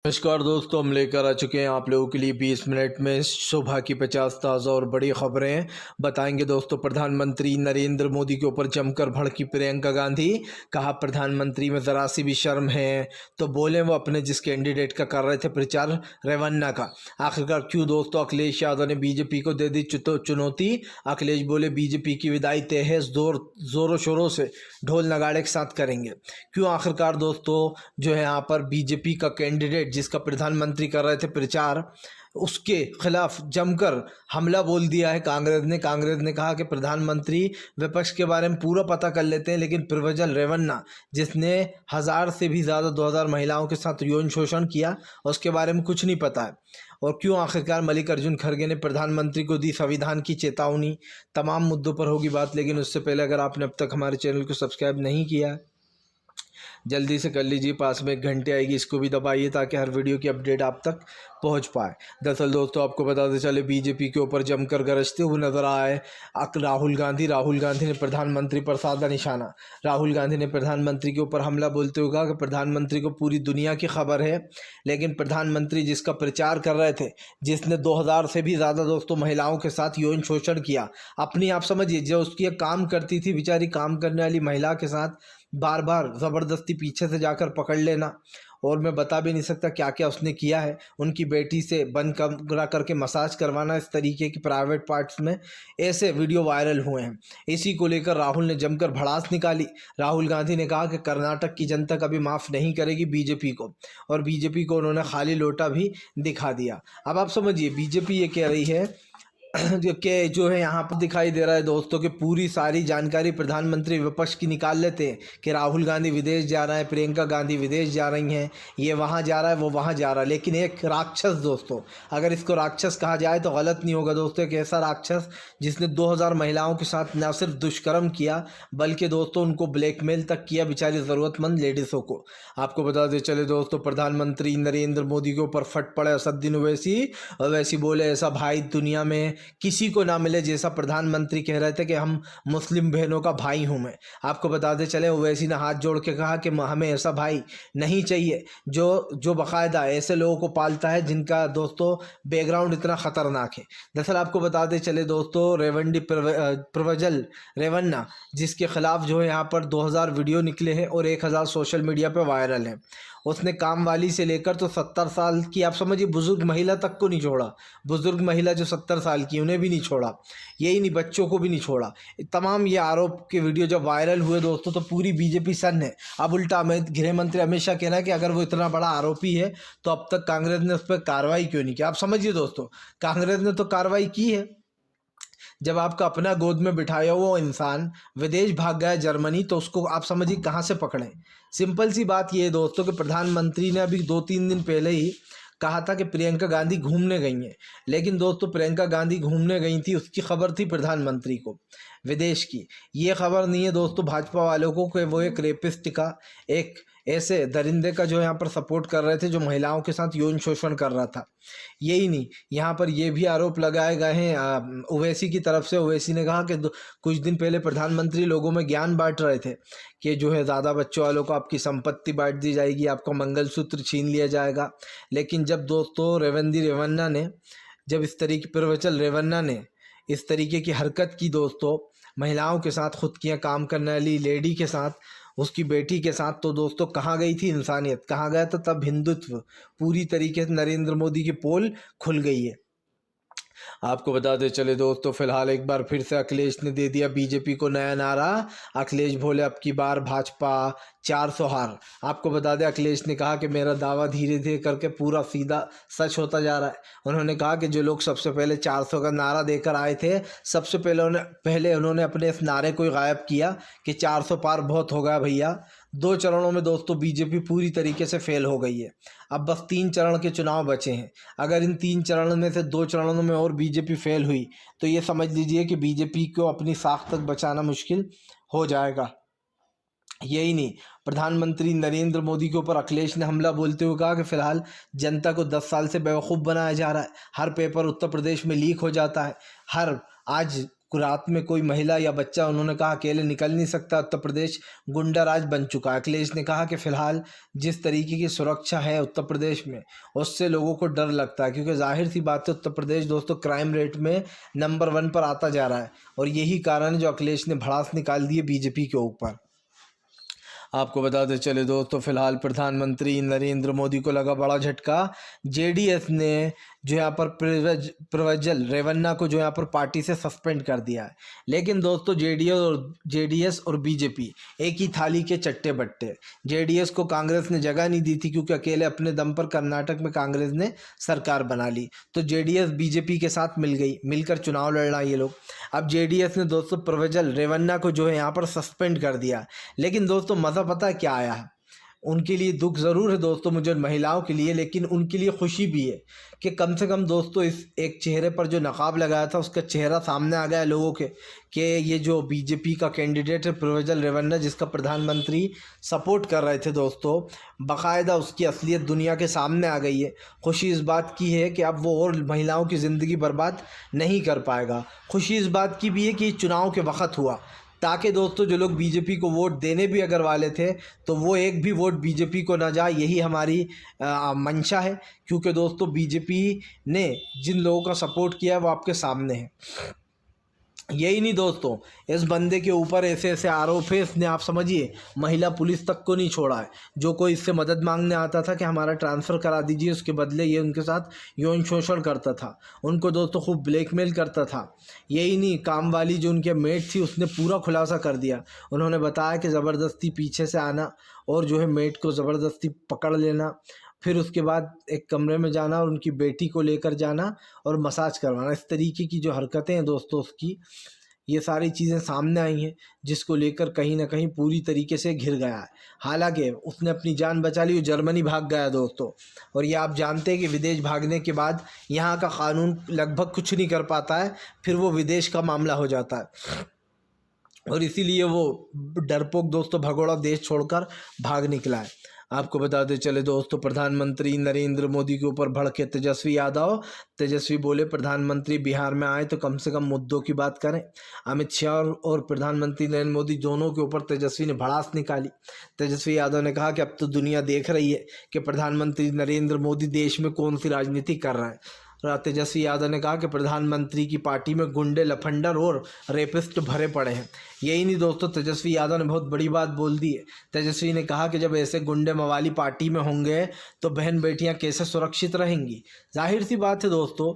नमस्कार दोस्तों, हम लेकर आ चुके हैं आप लोगों के लिए 20 मिनट में सुबह की 50 ताज़ा और बड़ी खबरें बताएंगे। दोस्तों, प्रधानमंत्री नरेंद्र मोदी के ऊपर जमकर भड़की प्रियंका गांधी। कहा प्रधानमंत्री में ज़रा सी भी शर्म है तो बोले वो अपने जिस कैंडिडेट का कर रहे थे प्रचार, रेवन्ना का। आखिरकार क्यों दोस्तों अखिलेश यादव ने बीजेपी को दे दी चुनौती। अखिलेश बोले बीजेपी की विदाई तय है, जोरों शोरों से ढोल नगाड़े के साथ करेंगे। क्यों आखिरकार दोस्तों जो है यहाँ पर बीजेपी का कैंडिडेट जिसका प्रधानमंत्री कर रहे थे प्रचार, उसके खिलाफ जमकर हमला बोल दिया है कांग्रेस ने कहा कि प्रधानमंत्री विपक्ष के बारे में पूरा पता कर लेते हैं, लेकिन प्रज्वल रेवन्ना जिसने 1000 से भी ज़्यादा 2000 महिलाओं के साथ यौन शोषण किया उसके बारे में कुछ नहीं पता है। और क्यों आखिरकार मल्लिकार्जुन खड़गे ने प्रधानमंत्री को दी संविधान की चेतावनी। तमाम मुद्दों पर होगी बात, लेकिन उससे पहले अगर आपने अब तक हमारे चैनल को सब्सक्राइब नहीं किया है जल्दी से कर लीजिए। पास में एक घंटे आएगी, इसको भी दबाइए ताकि हर वीडियो की अपडेट आप तक पहुंच पाए। दरअसल दोस्तों आपको बताते चले बीजेपी के ऊपर जमकर गरजते हुए नजर आए राहुल गांधी ने प्रधानमंत्री पर साधा निशाना। राहुल गांधी ने प्रधानमंत्री के ऊपर हमला बोलते हुए कहा कि प्रधानमंत्री को पूरी दुनिया की खबर है, लेकिन प्रधानमंत्री जिसका प्रचार कर रहे थे, जिसने 2000 से भी ज़्यादा दोस्तों महिलाओं के साथ यौन शोषण किया, अपनी आप समझिए जो उसकी काम करती थी बेचारी, काम करने वाली महिला के साथ बार बार ज़बरदस्ती पीछे से जाकर पकड़ लेना, और मैं बता भी नहीं सकता क्या क्या उसने किया है। उनकी बेटी से बंद कमरा करके मसाज करवाना, इस तरीके की प्राइवेट पार्ट्स में ऐसे वीडियो वायरल हुए हैं। इसी को लेकर राहुल ने जमकर भड़ास निकाली। राहुल गांधी ने कहा कि कर्नाटक की जनता कभी माफ़ नहीं करेगी बीजेपी को, और बीजेपी को उन्होंने खाली लोटा भी दिखा दिया। अब आप समझिए बीजेपी ये कह रही है कि जो है यहाँ पर दिखाई दे रहा है दोस्तों कि पूरी सारी जानकारी प्रधानमंत्री विपक्ष की निकाल लेते हैं कि राहुल गांधी विदेश जा रहा है, प्रियंका गांधी विदेश जा रही हैं, ये वहाँ जा रहा है, वो वहाँ जा रहा है। लेकिन एक राक्षस दोस्तों, अगर इसको राक्षस कहा जाए तो गलत नहीं होगा दोस्तों, एक ऐसा राक्षस जिसने 2000 महिलाओं के साथ न सिर्फ दुष्कर्म किया बल्कि दोस्तों उनको ब्लैकमेल तक किया, बेचारी ज़रूरतमंद लेडीज़ों को। आपको बता दें चले दोस्तों, प्रधानमंत्री नरेंद्र मोदी के ऊपर फट पड़े असदुद्दीन ओवैसी बोले ऐसा भाई दुनिया में किसी को ना मिले जैसा प्रधानमंत्री कह रहे थे कि हम मुस्लिम बहनों का भाई हूँ मैं। आपको बताते चले ओवैसी ने हाथ जोड़ के कहा कि हमें ऐसा भाई नहीं चाहिए जो बाकायदा ऐसे लोगों को पालता है जिनका दोस्तों बैकग्राउंड इतना ख़तरनाक है। दरअसल आपको बताते चले दोस्तों प्रज्वल रेवन्ना जिसके खिलाफ जो है यहाँ पर 2000 वीडियो निकले हैं और 1000 सोशल मीडिया पर वायरल है। उसने काम वाली से लेकर तो 70 साल की आप समझिए बुजुर्ग महिला तक को नहीं छोड़ा। बुजुर्ग महिला जो 70 साल की उन्हें भी नहीं छोड़ा, यही नहीं बच्चों को भी नहीं छोड़ा। तमाम ये आरोप के वीडियो जब वायरल हुए दोस्तों तो पूरी बीजेपी सन्न है। अब उल्टा गृह मंत्री अमित शाह कहना है कि अगर वो इतना बड़ा आरोपी है तो अब तक कांग्रेस ने उस पर कार्रवाई क्यों नहीं की। आप समझिए दोस्तों, कांग्रेस ने तो कार्रवाई की है। जब आपका अपना गोद में बिठाया हुआ इंसान विदेश भाग गया जर्मनी, तो उसको आप समझिए कहाँ से पकड़ें। सिंपल सी बात ये है दोस्तों कि प्रधानमंत्री ने अभी 2-3 दिन पहले ही कहा था कि प्रियंका गांधी घूमने गई हैं, लेकिन दोस्तों प्रियंका गांधी घूमने गई थी उसकी खबर थी प्रधानमंत्री को विदेश की। ये खबर नहीं है दोस्तों भाजपा वालों को कि वो एक रेपिस्ट का, एक ऐसे दरिंदे का जो यहाँ पर सपोर्ट कर रहे थे जो महिलाओं के साथ यौन शोषण कर रहा था। यही नहीं, यहाँ पर ये भी आरोप लगाए गए हैं ओवैसी की तरफ से। ओवैसी ने कहा कि कुछ दिन पहले प्रधानमंत्री लोगों में ज्ञान बांट रहे थे कि जो है ज़्यादा बच्चों वालों को आपकी संपत्ति बांट दी जाएगी, आपका मंगलसूत्र छीन लिया जाएगा। लेकिन जब दोस्तों प्रज्वल रेवन्ना ने इस तरीके की हरकत की दोस्तों महिलाओं के साथ, खुद की काम करने वाली लेडी के साथ, उसकी बेटी के साथ, तो दोस्तों कहाँ गई थी इंसानियत, कहाँ गया था तब हिंदुत्व। पूरी तरीके से नरेंद्र मोदी की पोल खुल गई है। आपको बताते चले दोस्तों फिलहाल एक बार फिर से अखिलेश ने दे दिया बीजेपी को नया नारा। अखिलेश बोले अब की बार भाजपा 400 हार। आपको बता दें अखिलेश ने कहा कि मेरा दावा धीरे धीरे करके पूरा सीधा सच होता जा रहा है। उन्होंने कहा कि जो लोग सबसे पहले 400 का नारा देकर आए थे, सबसे पहले उन्होंने अपने इस नारे को गायब किया कि 400 पार बहुत हो गया भैया। 2 चरणों में दोस्तों बीजेपी पूरी तरीके से फेल हो गई है। अब बस 3 चरण के चुनाव बचे हैं। अगर इन 3 चरणों में से 2 चरणों में और बीजेपी फेल हुई तो ये समझ लीजिए कि बीजेपी को अपनी साख तक बचाना मुश्किल हो जाएगा। यही नहीं, प्रधानमंत्री नरेंद्र मोदी के ऊपर अखिलेश ने हमला बोलते हुए कहा कि फिलहाल जनता को 10 साल से बेवकूफ़ बनाया जा रहा है। हर पेपर उत्तर प्रदेश में लीक हो जाता है। आज रात में कोई महिला या बच्चा उन्होंने कहा अकेले निकल नहीं सकता, उत्तर प्रदेश गुंडा राज बन चुका है। अखिलेश ने कहा कि फ़िलहाल जिस तरीके की सुरक्षा है उत्तर प्रदेश में उससे लोगों को डर लगता है, क्योंकि जाहिर सी बात है उत्तर प्रदेश दोस्तों क्राइम रेट में नंबर 1 पर आता जा रहा है और यही कारण है जो अखिलेश ने भड़ास निकाल दी है बीजेपी के ऊपर। आपको बताते चले दोस्तों, फिलहाल प्रधानमंत्री नरेंद्र मोदी को लगा बड़ा झटका। जेडीएस ने जो यहाँ पर प्रज्वल रेवन्ना को जो यहाँ पर पार्टी से सस्पेंड कर दिया है। लेकिन दोस्तों जेडीएस और बीजेपी एक ही थाली के चट्टे बट्टे। जेडीएस को कांग्रेस ने जगह नहीं दी थी क्योंकि अकेले अपने दम पर कर्नाटक में कांग्रेस ने सरकार बना ली, तो जेडीएस बीजेपी के साथ मिल गई, मिलकर चुनाव लड़ रहा ये लोग। अब जेडीएस ने दोस्तों प्रज्वल रेवन्ना को जो है यहाँ पर सस्पेंड कर दिया। लेकिन दोस्तों मज़ा पता है क्या आया है? उनके लिए दुख ज़रूर है दोस्तों, मुझे महिलाओं के लिए, लेकिन उनके लिए खुशी भी है कि कम से कम दोस्तों इस एक चेहरे पर जो नकाब लगाया था उसका चेहरा सामने आ गया लोगों के कि ये जो बीजेपी का कैंडिडेट है प्रज्वल रेवन्ना, जिसका प्रधानमंत्री सपोर्ट कर रहे थे दोस्तों, बाकायदा उसकी असलियत दुनिया के सामने आ गई है। खुशी इस बात की है कि अब वो और महिलाओं की ज़िंदगी बर्बाद नहीं कर पाएगा। खुशी इस बात की भी है कि चुनाव के वक्त हुआ, ताकि दोस्तों जो लोग बीजेपी को वोट देने भी अगर वाले थे तो वो एक भी वोट बीजेपी को ना जाए, यही हमारी मंशा है। क्योंकि दोस्तों बीजेपी ने जिन लोगों का सपोर्ट किया है वो आपके सामने है। यही नहीं दोस्तों, इस बंदे के ऊपर ऐसे ऐसे आरोप है, इसने आप समझिए महिला पुलिस तक को नहीं छोड़ा है। जो कोई इससे मदद मांगने आता था कि हमारा ट्रांसफ़र करा दीजिए, उसके बदले ये उनके साथ यौन शोषण करता था, उनको दोस्तों खूब ब्लैकमेल करता था। यही नहीं, काम वाली जो उनके मेट थी उसने पूरा खुलासा कर दिया। उन्होंने बताया कि ज़बरदस्ती पीछे से आना और जो है मेट को ज़बरदस्ती पकड़ लेना, फिर उसके बाद एक कमरे में जाना और उनकी बेटी को लेकर जाना और मसाज करवाना, इस तरीके की जो हरकतें हैं दोस्तों उसकी, ये सारी चीज़ें सामने आई हैं, जिसको लेकर कहीं ना कहीं पूरी तरीके से घिर गया है। हालांकि उसने अपनी जान बचा ली, वो जर्मनी भाग गया दोस्तों। और ये आप जानते हैं कि विदेश भागने के बाद यहाँ का कानून लगभग कुछ नहीं कर पाता है, फिर वो विदेश का मामला हो जाता है और इसीलिए वो डरपोक दोस्तों भगोड़ा देश छोड़कर भाग निकला है। आपको बताते चले दोस्तों, प्रधानमंत्री नरेंद्र मोदी के ऊपर भड़के तेजस्वी यादव। तेजस्वी बोले प्रधानमंत्री बिहार में आए तो कम से कम मुद्दों की बात करें। अमित शाह और प्रधानमंत्री नरेंद्र मोदी दोनों के ऊपर तेजस्वी ने भड़ास निकाली। तेजस्वी यादव ने कहा कि अब तो दुनिया देख रही है कि प्रधानमंत्री नरेंद्र मोदी देश में कौन सी राजनीति कर रहे हैं। तेजस्वी यादव ने कहा कि प्रधानमंत्री की पार्टी में गुंडे, लफंडर और रेपिस्ट भरे पड़े हैं। यही नहीं दोस्तों, तेजस्वी यादव ने बहुत बड़ी बात बोल दी है। तेजस्वी ने कहा कि जब ऐसे गुंडे मवाली पार्टी में होंगे तो बहन बेटियां कैसे सुरक्षित रहेंगी। जाहिर सी बात है दोस्तों,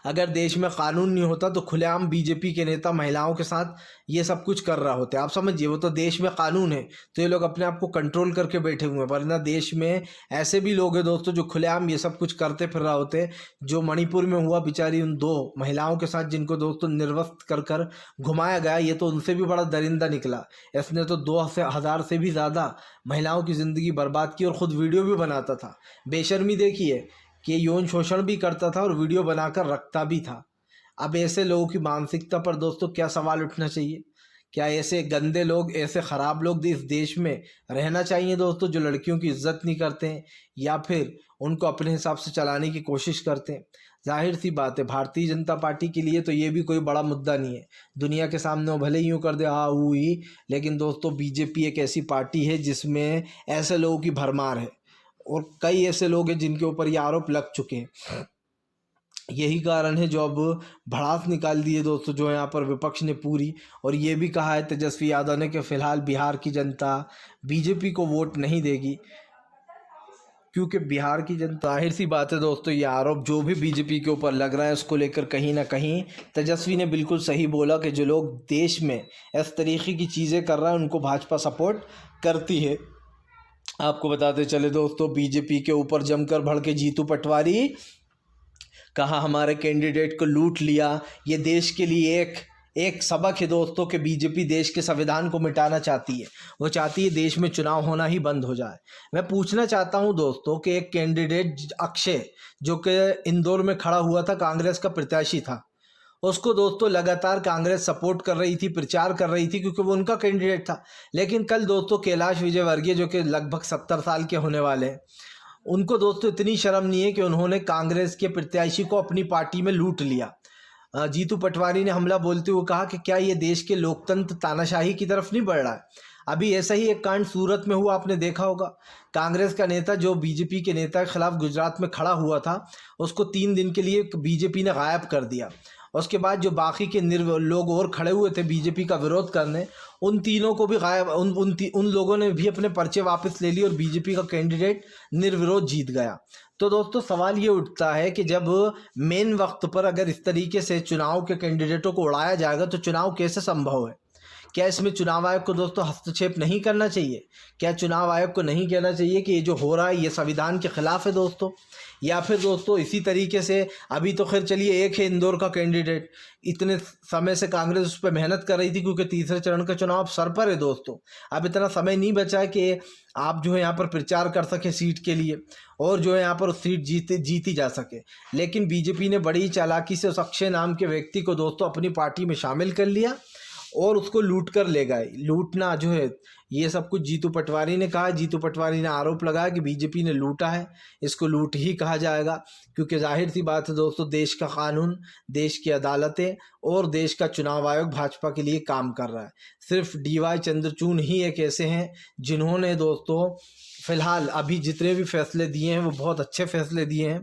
अगर देश में कानून नहीं होता तो खुलेआम बीजेपी के नेता महिलाओं के साथ ये सब कुछ कर रहा होते। आप समझिए, वो तो देश में कानून है तो ये लोग अपने आप को कंट्रोल करके बैठे हुए हैं, वरना देश में ऐसे भी लोग हैं दोस्तों जो खुलेआम ये सब कुछ करते फिर रहा होते। जो मणिपुर में हुआ बेचारी उन 2 महिलाओं के साथ जिनको दोस्तों निर्वस्त्र कर घुमाया गया, ये तो उनसे भी बड़ा दरिंदा निकला। इसने तो 2000 से भी ज़्यादा महिलाओं की ज़िंदगी बर्बाद की और ख़ुद वीडियो भी बनाता था। बेशर्मी देखिए कि यौन शोषण भी करता था और वीडियो बनाकर रखता भी था। अब ऐसे लोगों की मानसिकता पर दोस्तों क्या सवाल उठना चाहिए? क्या ऐसे गंदे लोग, ऐसे ख़राब लोग इस देश में रहना चाहिए दोस्तों, जो लड़कियों की इज्जत नहीं करते हैं या फिर उनको अपने हिसाब से चलाने की कोशिश करते हैं? जाहिर सी बात है, भारतीय जनता पार्टी के लिए तो ये भी कोई बड़ा मुद्दा नहीं है। दुनिया के सामने वो भले यूँ कर दे हाँ वो ही, लेकिन दोस्तों बीजेपी एक ऐसी पार्टी है जिसमें ऐसे लोगों की भरमार है और कई ऐसे लोग हैं जिनके ऊपर ये आरोप लग चुके हैं। यही कारण है जो अब भड़ास निकाल दी है दोस्तों जो यहाँ पर विपक्ष ने पूरी, और ये भी कहा है तेजस्वी यादव ने कि फ़िलहाल बिहार की जनता बीजेपी को वोट नहीं देगी, क्योंकि बिहार की जनता, जाहिर सी बात है दोस्तों, ये आरोप जो भी बीजेपी के ऊपर लग रहा है उसको लेकर कहीं ना कहीं तेजस्वी ने बिल्कुल सही बोला कि जो लोग देश में इस तरीके की चीज़ें कर रहे हैं उनको भाजपा सपोर्ट करती है। आपको बताते चले दोस्तों, बीजेपी के ऊपर जमकर भड़के जीतू पटवारी। कहा हमारे कैंडिडेट को लूट लिया। ये देश के लिए एक सबक है दोस्तों कि बीजेपी देश के संविधान को मिटाना चाहती है। वो चाहती है देश में चुनाव होना ही बंद हो जाए। मैं पूछना चाहता हूं दोस्तों कि एक कैंडिडेट अक्षय जो कि इंदौर में खड़ा हुआ था, कांग्रेस का प्रत्याशी था, उसको दोस्तों लगातार कांग्रेस सपोर्ट कर रही थी, प्रचार कर रही थी क्योंकि वो उनका कैंडिडेट था। लेकिन कल दोस्तों कैलाश विजयवर्गीय जो कि लगभग 70 साल के होने वाले हैं, उनको दोस्तों इतनी शर्म नहीं है कि उन्होंने कांग्रेस के प्रत्याशी को अपनी पार्टी में लूट लिया। जीतू पटवारी ने हमला बोलते हुए कहा कि क्या ये देश के लोकतंत्र तानाशाही की तरफ नहीं बढ़ रहा है। अभी ऐसा ही एक कांड सूरत में हुआ, आपने देखा होगा। कांग्रेस का नेता जो बीजेपी के नेता के खिलाफ गुजरात में खड़ा हुआ था, उसको 3 दिन के लिए बीजेपी ने गायब कर दिया। उसके बाद जो बाकी के लोग और खड़े हुए थे बीजेपी का विरोध करने, उन तीनों को भी गायब, उन लोगों ने भी अपने पर्चे वापस ले लिए और बीजेपी का कैंडिडेट निर्विरोध जीत गया। तो दोस्तों सवाल ये उठता है कि जब मेन वक्त पर अगर इस तरीके से चुनाव के कैंडिडेटों को उड़ाया जाएगा तो चुनाव कैसे संभव है। क्या इसमें चुनाव आयोग को दोस्तों हस्तक्षेप नहीं करना चाहिए? क्या चुनाव आयोग को नहीं कहना चाहिए कि ये जो हो रहा है ये संविधान के खिलाफ है दोस्तों? या फिर दोस्तों इसी तरीके से अभी तो खैर चलिए एक है इंदौर का कैंडिडेट, इतने समय से कांग्रेस उस पर मेहनत कर रही थी क्योंकि तीसरे चरण का चुनाव सर पर है दोस्तों। अब इतना समय नहीं बचा है कि आप जो है यहाँ पर प्रचार कर सकें सीट के लिए और जो है यहाँ पर सीट जीती जा सके। लेकिन बीजेपी ने बड़ी चालाकी से उस अक्षय नाम के व्यक्ति को दोस्तों अपनी पार्टी में शामिल कर लिया और उसको लूट कर ले गए। लूटना जो है ये सब कुछ जीतू पटवारी ने कहा। जीतू पटवारी ने आरोप लगाया कि बीजेपी ने लूटा है, इसको लूट ही कहा जाएगा क्योंकि जाहिर सी बात है दोस्तों, देश का कानून, देश की अदालतें और देश का चुनाव आयोग भाजपा के लिए काम कर रहा है। सिर्फ DY चंद्रचूड़ ही एक ऐसे हैं जिन्होंने दोस्तों फिलहाल अभी जितने भी फैसले दिए हैं वो बहुत अच्छे फैसले दिए हैं।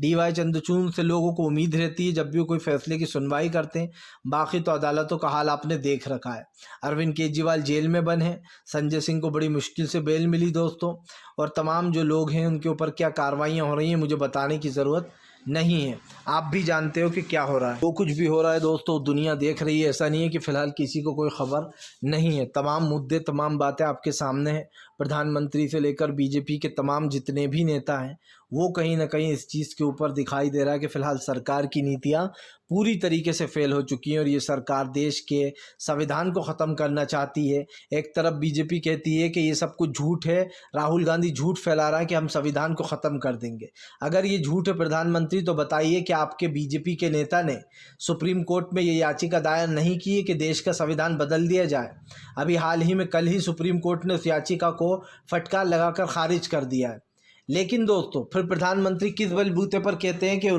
DY चंद्रचूड़ से लोगों को उम्मीद रहती है जब भी वो कोई फैसले की सुनवाई करते हैं। बाकी तो अदालतों का हाल आपने देख रखा है। अरविंद केजरीवाल जेल में बंद हैं, संजय सिंह को बड़ी मुश्किल से बेल मिली दोस्तों, और तमाम जो लोग हैं उनके ऊपर क्या कार्रवाइयाँ हो रही हैं मुझे बताने की ज़रूरत नहीं है। आप भी जानते हो कि क्या हो रहा है। जो कुछ भी हो रहा है दोस्तों दुनिया देख रही है। ऐसा नहीं है कि फ़िलहाल किसी को कोई खबर नहीं है। तमाम मुद्दे, तमाम बातें आपके सामने हैं। प्रधानमंत्री से लेकर बीजेपी के तमाम जितने भी नेता हैं वो कहीं ना कहीं इस चीज़ के ऊपर दिखाई दे रहा है कि फ़िलहाल सरकार की नीतियाँ पूरी तरीके से फेल हो चुकी हैं और ये सरकार देश के संविधान को ख़त्म करना चाहती है। एक तरफ बीजेपी कहती है कि ये सब कुछ झूठ है, राहुल गांधी झूठ फैला रहा है कि हम संविधान को ख़त्म कर देंगे। अगर ये झूठ है प्रधानमंत्री तो बताइए कि आपके बीजेपी के नेता ने सुप्रीम कोर्ट में ये याचिका दायर नहीं की है कि देश का संविधान बदल दिया जाए। अभी हाल ही में कल ही सुप्रीम कोर्ट ने उस याचिका को फटकार लगाकर खारिज कर दिया है। लेकिन दोस्तों फिर प्रधानमंत्री किस बलबूते पर कहते हैं कि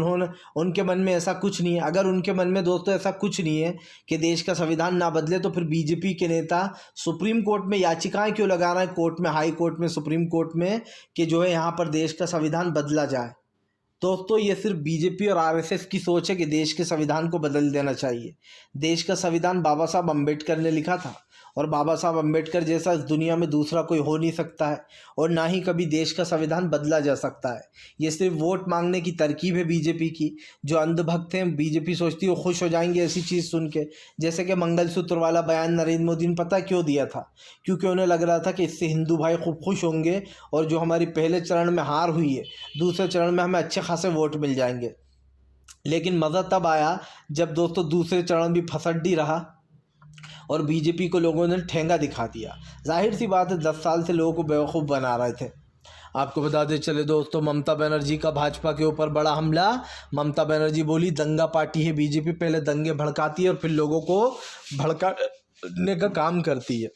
उनके मन में ऐसा कुछ नहीं है। अगर उनके मन में दोस्तों ऐसा कुछ नहीं है कि देश का संविधान ना बदले तो फिर बीजेपी के नेता सुप्रीम कोर्ट में याचिकाएं क्यों लगा रहे हैं, कोर्ट में, हाई कोर्ट में, सुप्रीम कोर्ट में, कि जो है यहाँ पर देश का संविधान बदला जाए। दोस्तों ये सिर्फ बीजेपी और RSS की सोच है कि देश के संविधान को बदल देना चाहिए। देश का संविधान बाबा साहब अम्बेडकर ने लिखा था और बाबा साहब अम्बेडकर जैसा इस दुनिया में दूसरा कोई हो नहीं सकता है और ना ही कभी देश का संविधान बदला जा सकता है। ये सिर्फ वोट मांगने की तरकीब है बीजेपी की। जो अंधभक्त हैं, बीजेपी सोचती है वो खुश हो जाएंगे ऐसी चीज़ सुन के। जैसे कि मंगलसूत्र वाला बयान नरेंद्र मोदी ने पता क्यों दिया था? क्योंकि उन्हें लग रहा था कि इससे हिंदू भाई खूब खुश होंगे और जो हमारी पहले चरण में हार हुई है दूसरे चरण में हमें अच्छे खासे वोट मिल जाएंगे। लेकिन मज़ा तब आया जब दोस्तों दूसरे चरण भी फसड्डी रहा और बीजेपी को लोगों ने ठेंगा दिखा दिया। जाहिर सी बात है 10 साल से लोगों को बेवकूफ़ बना रहे थे। आपको बता दें चले दोस्तों, ममता बनर्जी का भाजपा के ऊपर बड़ा हमला। ममता बनर्जी बोली दंगा पार्टी है बीजेपी, पहले दंगे भड़काती है और फिर लोगों को भड़काने का काम करती है।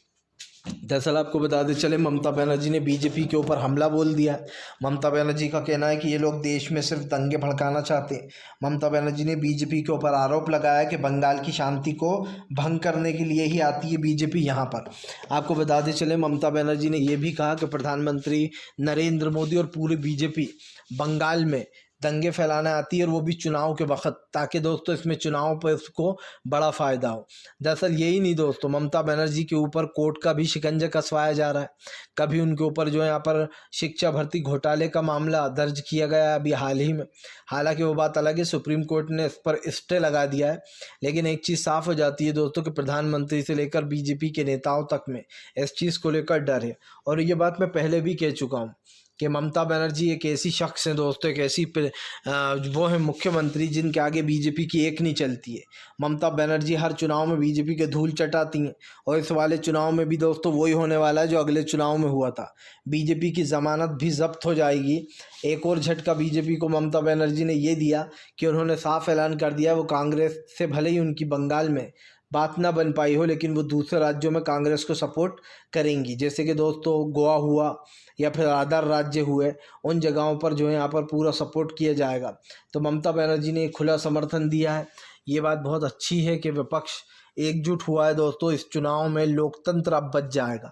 दरअसल आपको बता दें चले ममता बनर्जी ने बीजेपी के ऊपर हमला बोल दिया। ममता बनर्जी का कहना है कि ये लोग देश में सिर्फ दंगे भड़काना चाहते हैं। ममता बनर्जी ने बीजेपी के ऊपर आरोप लगाया कि बंगाल की शांति को भंग करने के लिए ही आती है बीजेपी यहाँ पर। आपको बता दें चले ममता बनर्जी ने यह भी कहा कि प्रधानमंत्री नरेंद्र मोदी और पूरी बीजेपी बंगाल में दंगे फैलाने आती है और वो भी चुनाव के वक्त, ताकि दोस्तों इसमें चुनाव पर उसको बड़ा फ़ायदा हो। दरअसल यही नहीं दोस्तों, ममता बनर्जी के ऊपर कोर्ट का भी शिकंजा कसवाया जा रहा है। कभी उनके ऊपर जो है यहाँ पर शिक्षा भर्ती घोटाले का मामला दर्ज किया गया है अभी हाल ही में। हालांकि वो बात अलग है, सुप्रीम कोर्ट ने इस पर स्टे लगा दिया है। लेकिन एक चीज़ साफ़ हो जाती है दोस्तों कि प्रधानमंत्री से लेकर बीजेपी के नेताओं तक में इस चीज़ को लेकर डर है। और ये बात मैं पहले भी कह चुका हूँ कि ममता बनर्जी एक ऐसी शख्स है दोस्तों, एक ऐसी वो है मुख्यमंत्री जिनके आगे बीजेपी की एक नहीं चलती है। ममता बनर्जी हर चुनाव में बीजेपी के धूल चटाती हैं और इस वाले चुनाव में भी दोस्तों वही होने वाला है जो अगले चुनाव में हुआ था। बीजेपी की ज़मानत भी जब्त हो जाएगी। एक और झटका बीजेपी को ममता बनर्जी ने ये दिया कि उन्होंने साफ ऐलान कर दिया वो कांग्रेस से भले ही उनकी बंगाल में बात ना बन पाई हो, लेकिन वो दूसरे राज्यों में कांग्रेस को सपोर्ट करेंगी। जैसे कि दोस्तों गोवा हुआ या फिर अदर राज्य हुए, उन जगहों पर जो है यहाँ पर पूरा सपोर्ट किया जाएगा। तो ममता बनर्जी ने खुला समर्थन दिया है। ये बात बहुत अच्छी है कि विपक्ष एकजुट हुआ है दोस्तों। इस चुनाव में लोकतंत्र अब बच जाएगा।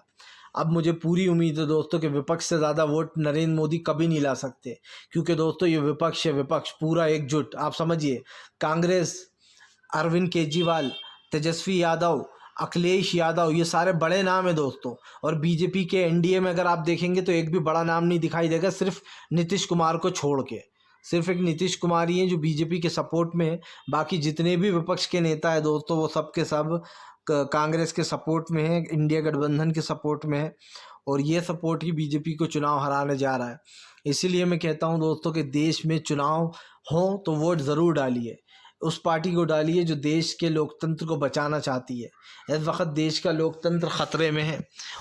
अब मुझे पूरी उम्मीद है दोस्तों कि विपक्ष से ज़्यादा वोट नरेंद्र मोदी कभी नहीं ला सकते, क्योंकि दोस्तों ये विपक्ष है, विपक्ष पूरा एकजुट। आप समझिए, कांग्रेस, अरविंद केजरीवाल, तेजस्वी यादव, अखिलेश यादव, ये सारे बड़े नाम हैं दोस्तों। और बीजेपी के एनडीए में अगर आप देखेंगे तो एक भी बड़ा नाम नहीं दिखाई देगा, सिर्फ नीतीश कुमार को छोड़ के। सिर्फ एक नीतीश कुमार ही हैं जो बीजेपी के सपोर्ट में है। बाकी जितने भी विपक्ष के नेता हैं दोस्तों, वो सब के सब कांग्रेस के सपोर्ट में है, इंडिया गठबंधन के सपोर्ट में है। और ये सपोर्ट ही बीजेपी को चुनाव हराने जा रहा है। इसीलिए मैं कहता हूँ दोस्तों कि देश में चुनाव हो तो वोट ज़रूर डालिए, उस पार्टी को डालिए जो देश के लोकतंत्र को बचाना चाहती है। इस वक्त देश का लोकतंत्र ख़तरे में है।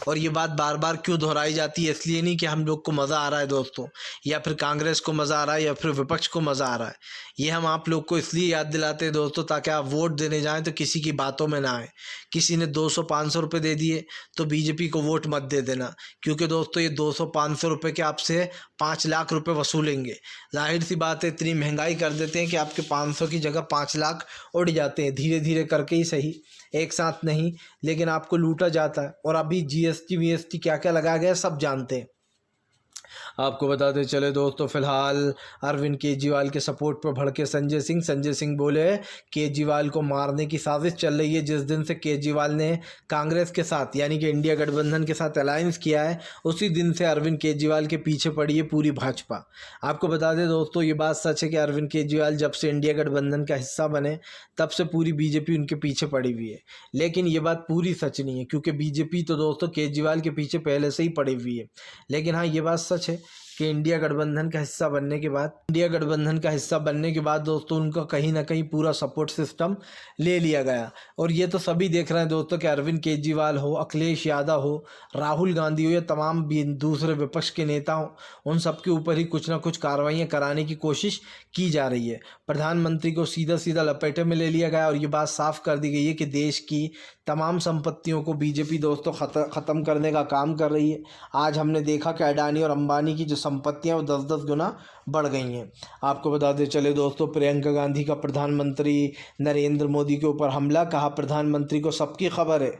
और ये बात बार बार क्यों दोहराई जाती है? इसलिए नहीं कि हम लोग को मज़ा आ रहा है दोस्तों, या फिर कांग्रेस को मज़ा आ रहा है, या फिर विपक्ष को मज़ा आ रहा है। ये हम आप लोग को इसलिए याद दिलाते हैं दोस्तों, ताकि आप वोट देने जाएं तो किसी की बातों में ना आए। किसी ने 200-500 रुपये दे दिए तो बीजेपी को वोट मत दे देना, क्योंकि दोस्तों ये 200-500 रुपये के आपसे 5 लाख रुपये वसूलेंगे। जाहिर सी बात है, इतनी महंगाई कर देते हैं कि आपके 500 की जगह 5 लाख उड़ जाते हैं। धीरे धीरे करके ही सही, एक साथ नहीं, लेकिन आपको लूटा जाता है। और अभी जीएसटी वीएसटी क्या क्या लगाया गया सब जानते हैं। आपको बताते चले दोस्तों, फिलहाल अरविंद केजरीवाल के सपोर्ट पर भड़के संजय सिंह बोले केजरीवाल को मारने की साजिश चल रही है। जिस दिन से केजरीवाल ने कांग्रेस के साथ यानी कि इंडिया गठबंधन के साथ अलायंस किया है, उसी दिन से अरविंद केजरीवाल के पीछे पड़ी है पूरी भाजपा। आपको बता दें दोस्तों, ये बात सच है कि अरविंद केजरीवाल जब से इंडिया गठबंधन का हिस्सा बने तब से पूरी बीजेपी उनके पीछे पड़ी हुई है। लेकिन ये बात पूरी सच नहीं है, क्योंकि बीजेपी तो दोस्तों केजरीवाल के पीछे पहले से ही पड़ी हुई है। लेकिन हाँ, ये बात सच है कि इंडिया गठबंधन का हिस्सा बनने के बाद दोस्तों उनका कहीं ना कहीं पूरा सपोर्ट सिस्टम ले लिया गया। और ये तो सभी देख रहे हैं दोस्तों कि अरविंद केजरीवाल हो, अखिलेश यादव हो, राहुल गांधी हो, या तमाम दूसरे विपक्ष के नेता हो, उन सब के ऊपर ही कुछ ना कुछ कार्रवाइयाँ कराने की कोशिश की जा रही है। प्रधानमंत्री को सीधा सीधा लपेटे में ले लिया गया और ये बात साफ कर दी गई है कि देश की तमाम संपत्तियों को बीजेपी दोस्तों ख़त्म करने का काम कर रही है। आज हमने देखा कि अडानी और अंबानी की जो संपत्तियां वो 10-10 गुना बढ़ गई हैं। आपको बताते चले दोस्तों, प्रियंका गांधी का प्रधानमंत्री नरेंद्र मोदी के ऊपर हमला। कहा प्रधानमंत्री को सबकी खबर है।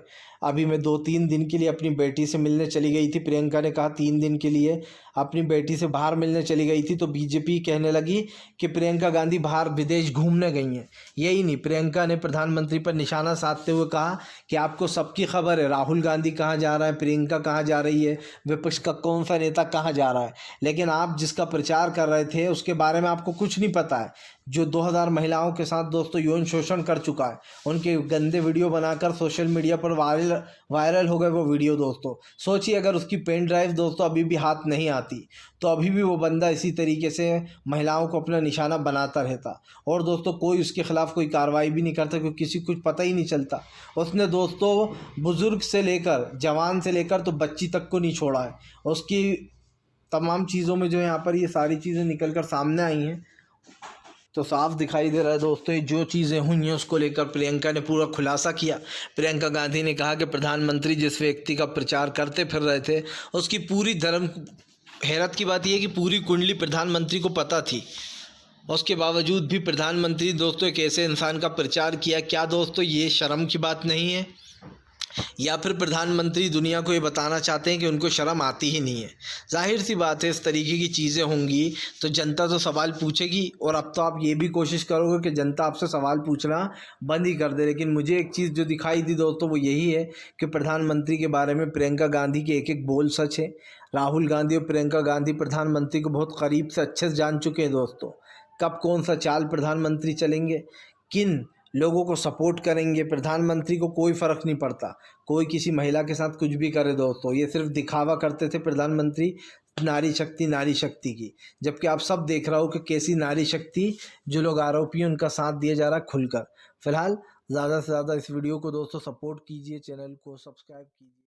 अभी मैं 2-3 दिन के लिए अपनी बेटी से मिलने चली गई थी। प्रियंका ने कहा 3 दिन के लिए अपनी बेटी से बाहर मिलने चली गई थी, तो बीजेपी कहने लगी कि प्रियंका गांधी बाहर विदेश घूमने गई हैं। यही नहीं, प्रियंका ने प्रधानमंत्री पर निशाना साधते हुए कहा कि आपको सबकी खबर है, राहुल गांधी कहाँ जा रहा है, प्रियंका कहाँ जा रही है, विपक्ष का कौन सा नेता कहाँ जा रहा है। लेकिन आप जिसका प्रचार कर रहे थे उसके बारे में आपको कुछ नहीं पता है, जो 2000 महिलाओं के साथ दोस्तों यौन शोषण कर चुका है। उनके गंदे वीडियो बनाकर सोशल मीडिया पर वायरल हो गए वो वीडियो दोस्तों। सोचिए, अगर उसकी पेन ड्राइव दोस्तों अभी भी हाथ नहीं आती तो अभी भी वो बंदा इसी तरीके से महिलाओं को अपना निशाना बनाता रहता। और दोस्तों कोई उसके खिलाफ़ कोई कार्रवाई भी नहीं करता, क्योंकि किसी कुछ पता ही नहीं चलता। उसने दोस्तों बुज़ुर्ग से लेकर जवान से लेकर तो बच्ची तक को नहीं छोड़ा है। उसकी तमाम चीज़ों में जो यहाँ पर ये सारी चीज़ें निकल कर सामने आई हैं, तो साफ दिखाई दे रहा है दोस्तों जो चीज़ें हुई हैं उसको लेकर प्रियंका ने पूरा खुलासा किया। प्रियंका गांधी ने कहा कि प्रधानमंत्री जिस व्यक्ति का प्रचार करते फिर रहे थे उसकी पूरी हैरत की बात यह है कि पूरी कुंडली प्रधानमंत्री को पता थी। उसके बावजूद भी प्रधानमंत्री दोस्तों एक ऐसे इंसान का प्रचार किया। क्या दोस्तों ये शर्म की बात नहीं है? या फिर प्रधानमंत्री दुनिया को ये बताना चाहते हैं कि उनको शर्म आती ही नहीं है? जाहिर सी बात है, इस तरीके की चीज़ें होंगी तो जनता तो सवाल पूछेगी। और अब तो आप ये भी कोशिश करोगे कि जनता आपसे सवाल पूछना बंद ही कर दे। लेकिन मुझे एक चीज़ जो दिखाई दी दोस्तों वो यही है कि प्रधानमंत्री के बारे में प्रियंका गांधी के एक एक बोल सच है। राहुल गांधी और प्रियंका गांधी प्रधानमंत्री को बहुत करीब से अच्छे से जान चुके हैं दोस्तों। कब कौन सा चाल प्रधानमंत्री चलेंगे, किन लोगों को सपोर्ट करेंगे, प्रधानमंत्री को कोई फ़र्क नहीं पड़ता। कोई किसी महिला के साथ कुछ भी करे दोस्तों, ये सिर्फ दिखावा करते थे प्रधानमंत्री नारी शक्ति की। जबकि आप सब देख रहे हो कि कैसी नारी शक्ति जो लोग आरोपी हैं उनका साथ दिया जा रहा है खुलकर। फिलहाल ज़्यादा से ज़्यादा इस वीडियो को दोस्तों सपोर्ट कीजिए, चैनल को सब्सक्राइब कीजिए।